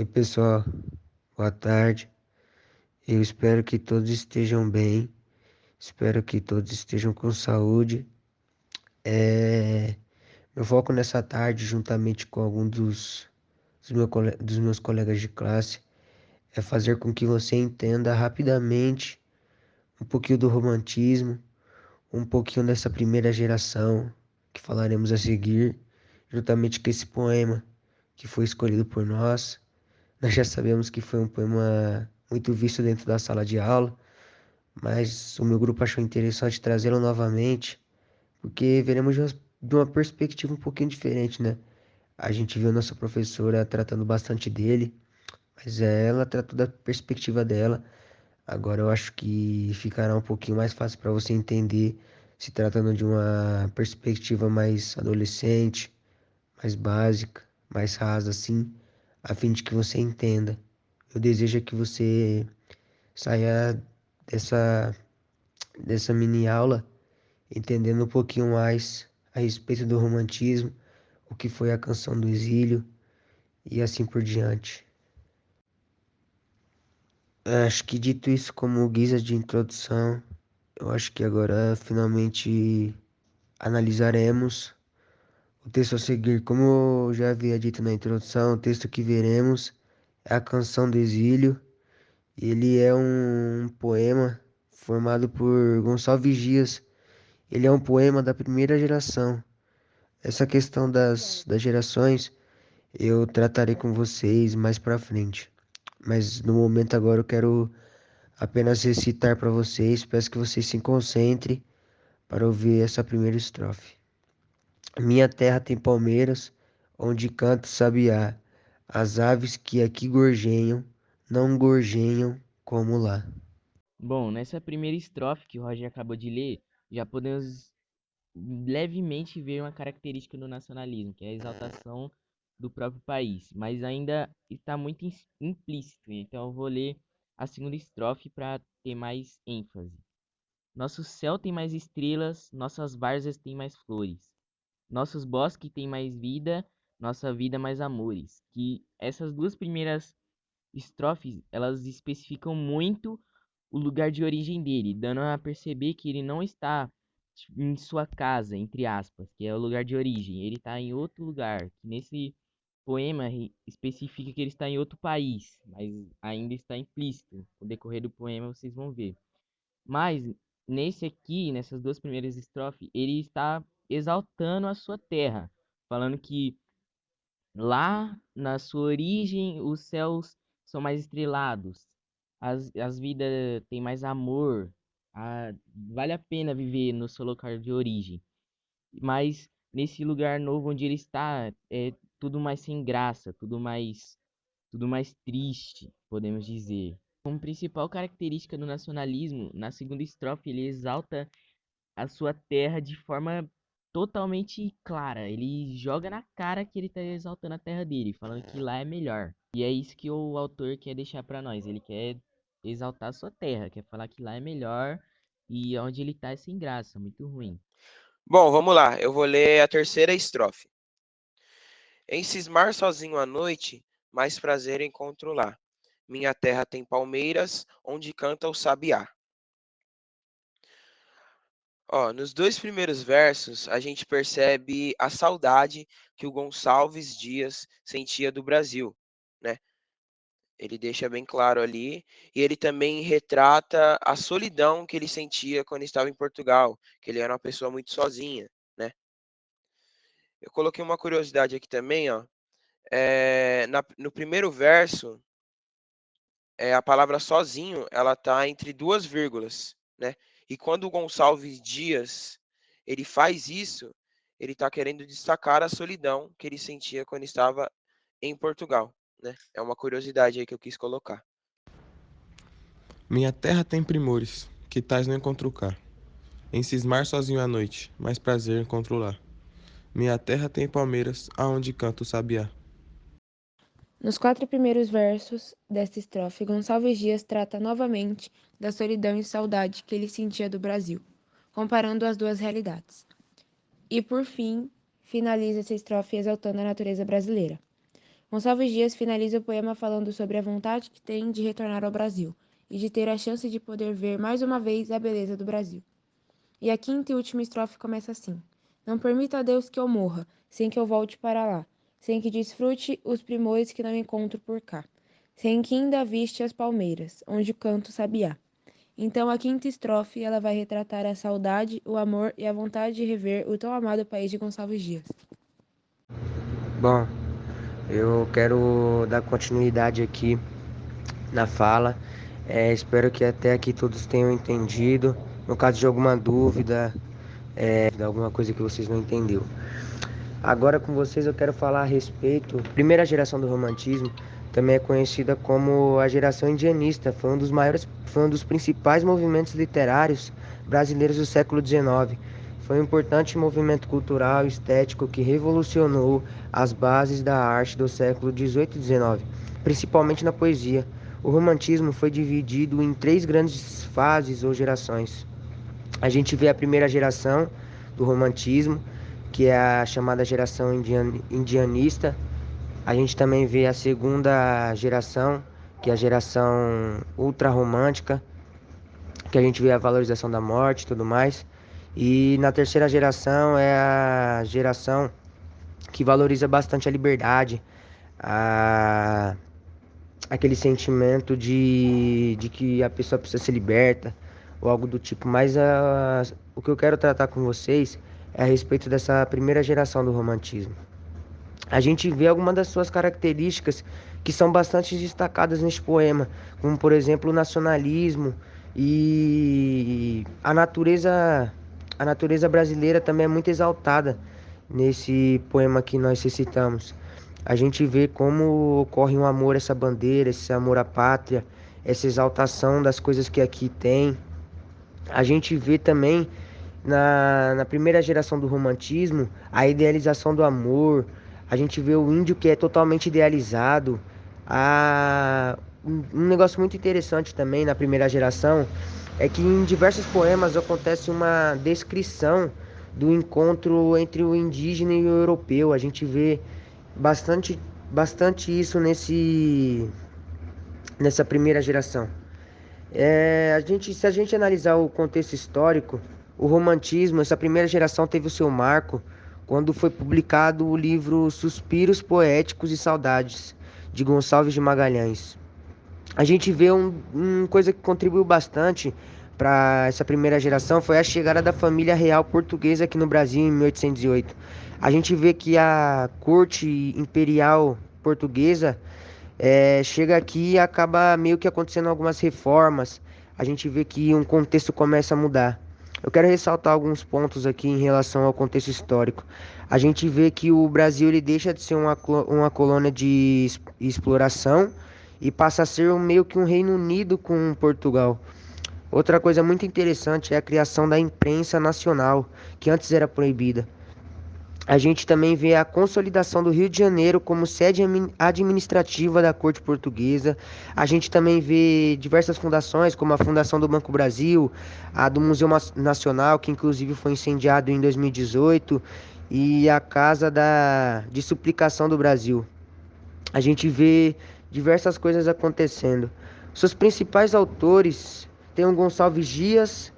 Oi, pessoal, boa tarde. Eu espero que todos estejam bem, espero que todos estejam com saúde. É... Meu foco nessa tarde, juntamente com alguns dos meus colegas de classe, é fazer com que você entenda rapidamente um pouquinho do romantismo, um pouquinho dessa primeira geração que falaremos a seguir, juntamente com esse poema que foi escolhido por nós. Nós já sabemos que foi um poema muito visto dentro da sala de aula, mas o meu grupo achou interessante trazê-lo novamente, porque veremos de uma perspectiva um pouquinho diferente, né? A gente viu nossa professora tratando bastante dele, mas ela tratou da perspectiva dela. Agora eu acho que ficará um pouquinho mais fácil para você entender, se tratando de uma perspectiva mais adolescente, mais básica, mais rasa, assim, a fim de que você entenda. Eu desejo que você saia dessa, dessa mini aula entendendo um pouquinho mais a respeito do romantismo, o que foi a canção do exílio e assim por diante. Acho que dito isso como guisa de introdução, eu acho que agora finalmente analisaremos o texto a seguir. Como eu já havia dito na introdução, o texto que veremos é a Canção do Exílio. Ele é um poema formado por Gonçalves Dias. Ele é um poema da primeira geração. Essa questão das gerações eu tratarei com vocês mais pra frente. Mas no momento agora eu quero apenas recitar para vocês. Peço que vocês se concentrem para ouvir essa primeira estrofe. Minha terra tem palmeiras, onde canta o sabiá. As aves que aqui gorjeiam, não gorjeiam como lá. Bom, nessa primeira estrofe que o Roger acabou de ler, já podemos levemente ver uma característica do nacionalismo, que é a exaltação do próprio país, mas ainda está muito implícito. Então eu vou ler a segunda estrofe para ter mais ênfase. Nosso céu tem mais estrelas, nossas várzeas têm mais flores, nossos bosques têm mais vida, nossa vida mais amores. Que essas duas primeiras estrofes, elas especificam muito o lugar de origem dele, dando a perceber que ele não está em sua casa, entre aspas, que é o lugar de origem. Ele está em outro lugar, que nesse poema especifica que ele está em outro país, mas ainda está implícito. No decorrer do poema vocês vão ver. Mas nesse aqui, nessas duas primeiras estrofes, ele está exaltando a sua terra, falando que lá, na sua origem, os céus são mais estrelados, as vidas têm mais amor, vale a pena viver no seu local de origem. Mas nesse lugar novo onde ele está, é tudo mais sem graça, tudo mais triste, podemos dizer. Como principal característica do nacionalismo, na segunda estrofe ele exalta a sua terra de forma totalmente clara. Ele joga na cara que ele tá exaltando a terra dele, falando que lá é melhor. E é isso que o autor quer deixar pra nós. Ele quer exaltar a sua terra, quer falar que lá é melhor e onde ele tá é sem graça, muito ruim. Bom, vamos lá. Eu vou ler a terceira estrofe. Em cismar sozinho à noite, mais prazer encontro lá. Minha terra tem palmeiras, onde canta o sabiá. Ó, nos dois primeiros versos, a gente percebe a saudade que o Gonçalves Dias sentia do Brasil, né? Ele deixa bem claro ali, e ele também retrata a solidão que ele sentia quando estava em Portugal, que ele era uma pessoa muito sozinha, né? Eu coloquei uma curiosidade aqui também, ó. No primeiro verso, a palavra sozinho, ela tá entre duas vírgulas, né? E quando o Gonçalves Dias, ele faz isso, ele está querendo destacar a solidão que ele sentia quando estava em Portugal, né? É uma curiosidade aí que eu quis colocar. Minha terra tem primores, que tais não encontro cá. Em cismar sozinho à noite, mais prazer encontro lá. Minha terra tem palmeiras, aonde canta o sabiá. Nos 4 primeiros versos desta estrofe, Gonçalves Dias trata novamente da solidão e saudade que ele sentia do Brasil, comparando as duas realidades. E, por fim, finaliza essa estrofe exaltando a natureza brasileira. Gonçalves Dias finaliza o poema falando sobre a vontade que tem de retornar ao Brasil e de ter a chance de poder ver mais uma vez a beleza do Brasil. E a quinta e última estrofe começa assim: Não permita a Deus que eu morra, sem que eu volte para lá, sem que desfrute os primores que não encontro por cá, sem que ainda aviste as palmeiras, onde canto sabiá. Então a quinta estrofe ela vai retratar a saudade, o amor e a vontade de rever o tão amado país de Gonçalves Dias. Bom, eu quero dar continuidade aqui na fala. Espero que até aqui todos tenham entendido. No caso de alguma dúvida, de alguma coisa que vocês não entenderam. Agora com vocês eu quero falar a respeito. A primeira geração do romantismo também é conhecida como a geração indianista. Foi um dos principais movimentos literários brasileiros do século XIX. Foi um importante movimento cultural e estético que revolucionou as bases da arte do século XVIII e XIX, principalmente na poesia. O romantismo foi dividido em três grandes fases ou gerações. A gente vê a primeira geração do romantismo, que é a chamada geração indianista. A gente também vê a segunda geração, que é a geração ultrarromântica, que a gente vê a valorização da morte e tudo mais. E na terceira geração é a geração que valoriza bastante a liberdade, a... aquele sentimento de que a pessoa precisa ser liberta, ou algo do tipo. Mas o que eu quero tratar com vocês é a respeito dessa primeira geração do romantismo. A gente vê algumas das suas características que são bastante destacadas neste poema, como por exemplo o nacionalismo e a natureza brasileira também é muito exaltada nesse poema que nós recitamos. A gente vê como ocorre um amor a essa bandeira, esse amor à pátria, essa exaltação das coisas que aqui tem. A gente vê também na primeira geração do romantismo a idealização do amor. A gente vê o índio que é totalmente idealizado. Um negócio muito interessante também na primeira geração é que em diversos poemas acontece uma descrição do encontro entre o indígena e o europeu. A gente vê bastante, bastante isso nessa primeira geração. Se a gente analisar o contexto histórico, o romantismo, essa primeira geração teve o seu marco quando foi publicado o livro Suspiros Poéticos e Saudades, de Gonçalves de Magalhães. A gente vê uma coisa que contribuiu bastante para essa primeira geração foi a chegada da família real portuguesa aqui no Brasil em 1808. A gente vê que a corte imperial portuguesa chega aqui e acaba meio que acontecendo algumas reformas. A gente vê que um contexto começa a mudar. Eu quero ressaltar alguns pontos aqui em relação ao contexto histórico. A gente vê que o Brasil ele deixa de ser uma colônia de exploração e passa a ser meio que um Reino Unido com Portugal. Outra coisa muito interessante é a criação da imprensa nacional, que antes era proibida. A gente também vê a consolidação do Rio de Janeiro como sede administrativa da corte portuguesa. A gente também vê diversas fundações, como a Fundação do Banco Brasil, a do Museu Nacional, que inclusive foi incendiado em 2018, e a Casa de Suplicação do Brasil. A gente vê diversas coisas acontecendo. Seus principais autores tem o Gonçalves Dias,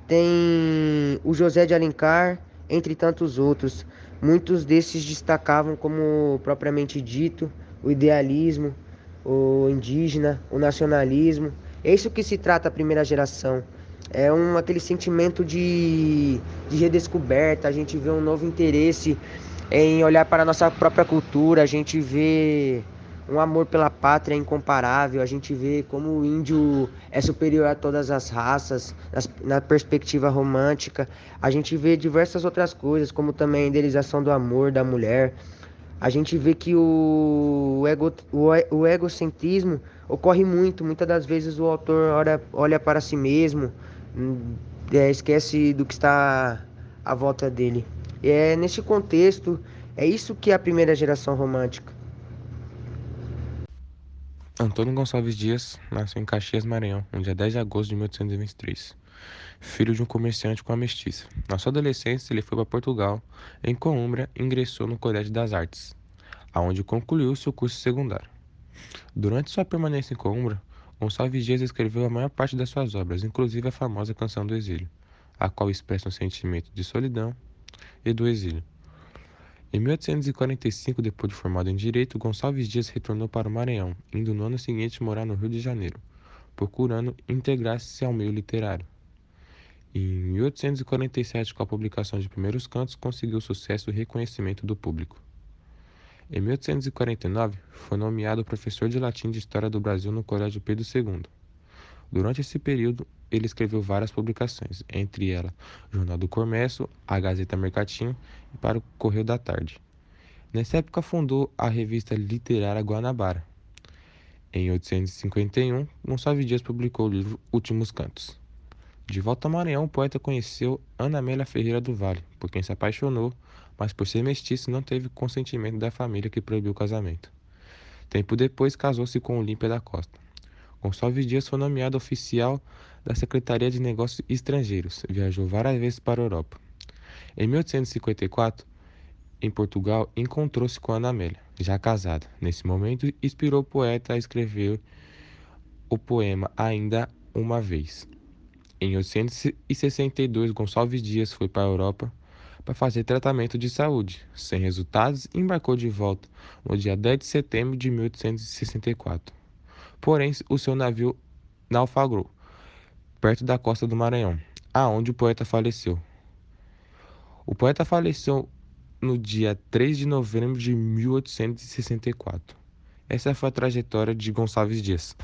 tem o José de Alencar, entre tantos outros. Muitos desses destacavam como propriamente dito o idealismo, o indígena, o nacionalismo. É isso que se trata a primeira geração. Aquele sentimento de redescoberta, a gente vê um novo interesse em olhar para a nossa própria cultura, a gente vê um amor pela pátria incomparável, a gente vê como o índio é superior a todas as raças, na perspectiva romântica, a gente vê diversas outras coisas, como também a idealização do amor da mulher, a gente vê que o egocentrismo ocorre muito, muitas das vezes o autor olha para si mesmo, esquece do que está à volta dele. E é nesse contexto, é isso que é a primeira geração romântica. Antônio Gonçalves Dias nasceu em Caxias, Maranhão, no dia 10 de agosto de 1823, filho de um comerciante com a mestiça. Na sua adolescência, ele foi para Portugal. Em Coimbra, ingressou no Colégio das Artes. aonde concluiu seu curso secundário. Durante sua permanência em Coimbra, Gonçalves Dias escreveu a maior parte das suas obras, inclusive a famosa Canção do Exílio, a qual expressa um sentimento de solidão e do exílio. Em 1845, depois de formado em Direito, Gonçalves Dias retornou para o Maranhão, indo no ano seguinte morar no Rio de Janeiro, procurando integrar-se ao meio literário. Em 1847, com a publicação de Primeiros Cantos, conseguiu sucesso e reconhecimento do público. Em 1849, foi nomeado professor de latim de História do Brasil no Colégio Pedro II. Durante esse período, ele escreveu várias publicações, entre elas o Jornal do Comércio, a Gazeta Mercantil e para o Correio da Tarde. Nessa época fundou a revista literária Guanabara. Em 1851, Gonçalves Dias publicou o livro Últimos Cantos. De volta ao Maranhão, o poeta conheceu Ana Amélia Ferreira do Vale, por quem se apaixonou, mas por ser mestiço não teve consentimento da família que proibiu o casamento. Tempo depois, casou-se com Olímpia da Costa. Gonçalves Dias foi nomeado oficial da Secretaria de Negócios Estrangeiros. Viajou várias vezes para a Europa. Em 1854, em Portugal, encontrou-se com Ana Amélia, já casada. Nesse momento, inspirou o poeta a escrever o poema Ainda uma Vez. Em 1862, Gonçalves Dias foi para a Europa para fazer tratamento de saúde. Sem resultados, embarcou de volta no dia 10 de setembro de 1864. Porém, o seu navio naufragou perto da costa do Maranhão, aonde o poeta faleceu. O poeta faleceu no dia 3 de novembro de 1864. Essa foi a trajetória de Gonçalves Dias.